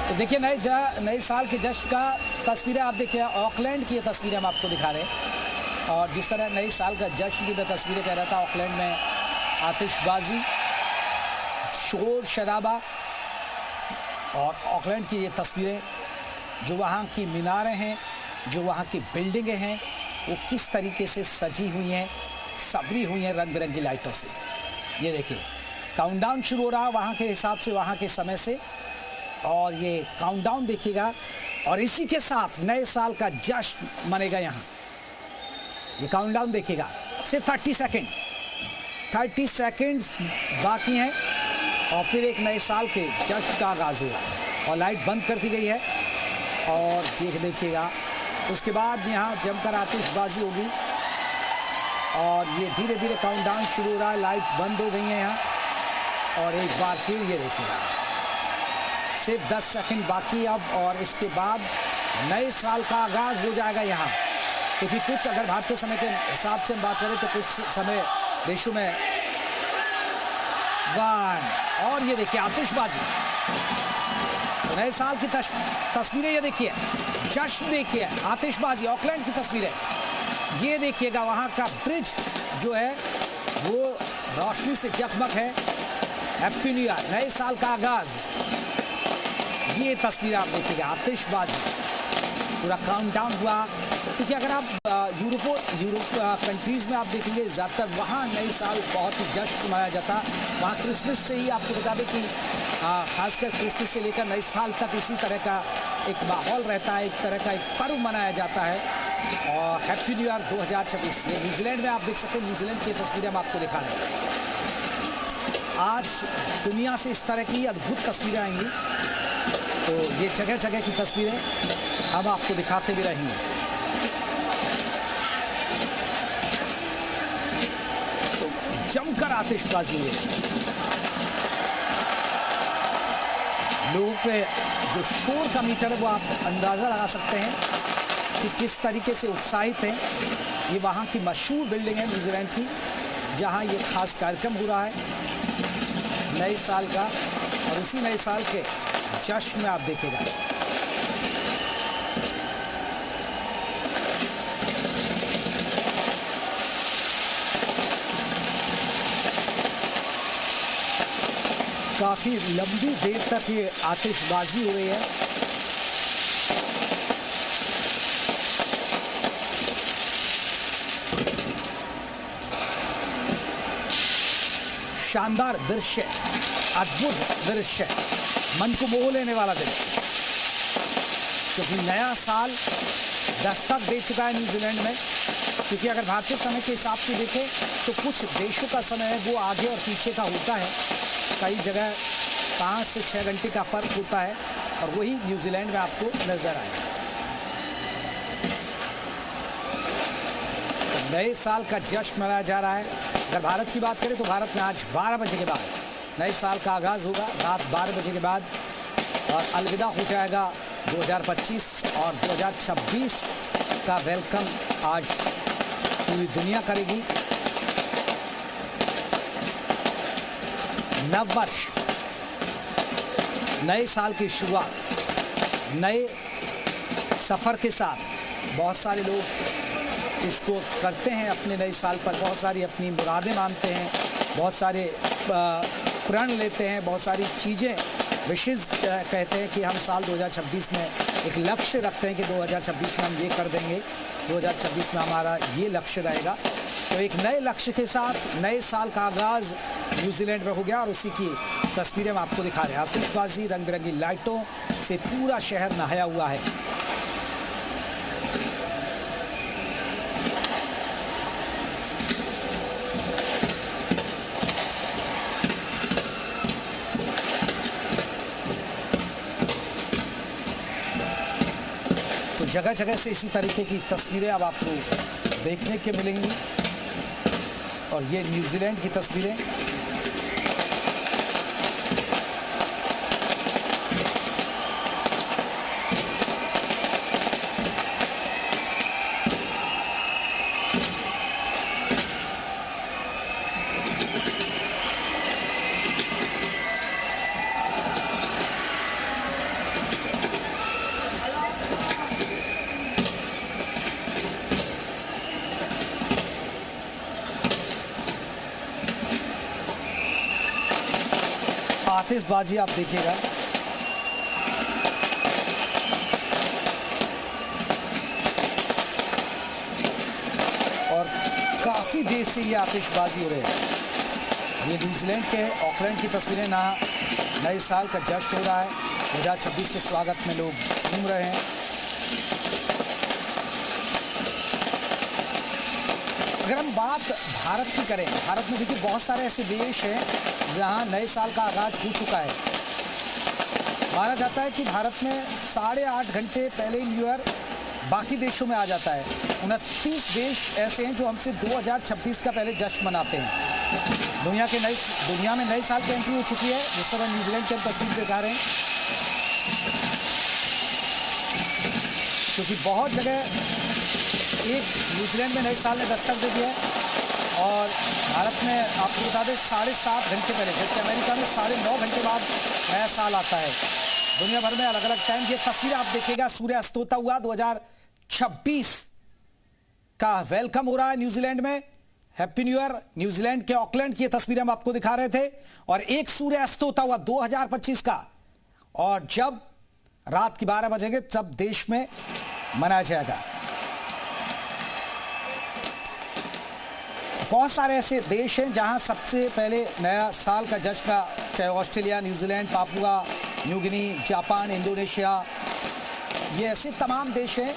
तो देखिए नए साल के जश्न का तस्वीरें आप देखिए, ऑकलैंड की ये तस्वीरें हम आपको दिखा रहे हैं। और जिस तरह नए साल का जश्न की मैं तस्वीरें कह रहा था, ऑकलैंड में आतिशबाजी, शोर शराबा, और ऑकलैंड की ये तस्वीरें, जो वहाँ की मीनारें हैं, जो वहाँ की बिल्डिंगें हैं, वो किस तरीके से सजी हुई हैं, संवरी हुई हैं रंग बिरंगी लाइटों से। ये देखिए काउंटडाउन शुरू हो रहा है वहाँ के हिसाब से, वहाँ के समय से, और ये काउंटडाउन देखिएगा। और इसी के साथ नए साल का जश्न मनेगा यहाँ। ये काउंटडाउन देखिएगा, सिर्फ 30 सेकेंड बाकी हैं और फिर एक नए साल के जश्न का आगाज़ हुआ और लाइट बंद कर दी गई है। और देखिएगा उसके बाद यहाँ जमकर आतिशबाजी होगी और ये धीरे धीरे काउंटडाउन शुरू हो रहा है। लाइट बंद हो गई है यहाँ और एक बार फिर ये देखिएगा, सिर्फ 10 सेकंड बाकी अब, और इसके बाद नए साल का आगाज़ हो जाएगा यहाँ। क्योंकि कुछ अगर भारतीय समय के हिसाब से हम बात करें तो कुछ समय देशों में और ये देखिए आतिशबाजी, तो नए साल की तस्वीरें ये देखिए, जश्न देखिए, आतिशबाजी, ऑकलैंड की तस्वीरें। ये देखिएगा वहाँ का ब्रिज जो है वो रोशनी से जगमग है। हैप्पी न्यू ईयर, नए साल का आगाज़। ये तस्वीर आप देखिएगा, आतिशबाजी, पूरा काउंटडाउन हुआ। क्योंकि अगर आप यूरोप कंट्रीज़ में आप देखेंगे ज़्यादातर वहाँ नए साल बहुत ही जश्न मनाया जाता है। वहाँ क्रिसमस से ही आपको बता दें कि खासकर क्रिसमस से लेकर नए साल तक इसी तरह का एक माहौल रहता है, एक तरह का एक पर्व मनाया जाता है। और हैप्पी न्यू ईयर 2026, ये न्यूजीलैंड में आप देख सकते हैं, न्यूजीलैंड की तस्वीरें हम आपको दिखा रहे हैं। आज दुनिया से इस तरह की अद्भुत तस्वीरें आएंगी, तो ये जगह जगह की तस्वीरें हम आपको दिखाते भी रहेंगे। तो जमकर आतिशबाजी हुई, लोगों के जो शोर का मीटर है वो आप अंदाज़ा लगा सकते हैं कि किस तरीके से उत्साहित हैं। ये वहाँ की मशहूर बिल्डिंग है न्यूजीलैंड की, जहाँ ये खास कार्यक्रम हो रहा है नए साल का। और उसी नए साल के जश्न में आप देखिएगा काफी लंबी देर तक ये आतिशबाजी हो रही है। शानदार दृश्य, अद्भुत दृश्य, मन को मोह लेने वाला दृश्य, क्योंकि नया साल दस्तक दे चुका है न्यूजीलैंड में। क्योंकि अगर भारतीय समय के हिसाब से देखें तो कुछ देशों का समय है वो आगे और पीछे का होता है, कई जगह 5 से 6 घंटे का फ़र्क होता है, और वही न्यूजीलैंड में आपको नज़र आएगा। तो नए साल का जश्न मनाया जा रहा है। अगर भारत की बात करें तो भारत में आज 12 बजे के बाद नए साल का आगाज़ होगा, रात 12 बजे के बाद, और अलविदा हो जाएगा 2025, और 2026 का वेलकम आज पूरी दुनिया करेगी। नव वर्ष, नए साल की शुरुआत, नए सफ़र के साथ बहुत सारे लोग इसको करते हैं अपने नए साल पर। बहुत सारी अपनी मुरादें मानते हैं, बहुत सारे प्रण लेते हैं, बहुत सारी चीज़ें, विशेष कहते हैं कि हम साल 2026 में एक लक्ष्य रखते हैं कि 2026 में हम ये कर देंगे, 2026 में हमारा ये लक्ष्य रहेगा। तो एक नए लक्ष्य के साथ नए साल का आगाज़ न्यूजीलैंड में हो गया, और उसी की तस्वीरें हम आपको दिखा रहे हैं। आतिशबाजी, रंग बिरंगी लाइटों से पूरा शहर नहाया हुआ है। तो जगह जगह से इसी तरीके की तस्वीरें अब आपको देखने के मिलेंगी, और ये न्यूजीलैंड की तस्वीरें। आतिशबाजी आप देखिएगा। और काफी देर से ये आतिशबाजी हो रही है। ये न्यूजीलैंड के ऑकलैंड की तस्वीरें ना नए साल का जश्न हो रहा है। 2026 के स्वागत में लोग झूम रहे हैं। अगर हम बात भारत की करें, भारत में देखिए बहुत सारे ऐसे देश हैं जहां नए साल का आगाज हो चुका है। माना जाता है कि भारत में 8.5 घंटे पहले न्यू ईयर बाकी देशों में आ जाता है। 29 देश ऐसे हैं जो हमसे 2026 का पहले जश्न मनाते हैं। दुनिया में नए साल की एंट्री हो चुकी है, जिस तरह न्यूजीलैंड की हम तस्वीर दिखा रहे हैं। क्योंकि बहुत जगह एक न्यूजीलैंड में नए साल ने दस्तक दे दिया है और भारत में आपको बता दें 7.5 घंटे पहले, जबकि अमेरिका में 9.5 घंटे बाद नया साल आता है। दुनिया भर में अलग अलग टाइम ये तस्वीर आप देखिएगा। सूर्य अस्त होता हुआ 2026 का वेलकम हो रहा है न्यूजीलैंड में। Happy new year. न्यूजीलैंड के ऑकलैंड की तस्वीरें हम आपको दिखा रहे थे और एक सूर्य अस्त होता हुआ 2025 का, और जब रात की 12 बजेंगे तब देश में मनाया जाएगा। बहुत सारे ऐसे देश हैं जहां सबसे पहले नया साल का जश्न का, चाहे Australia, New Zealand, Papua New Guinea, Japan, Indonesia, ये ऐसे तमाम देश हैं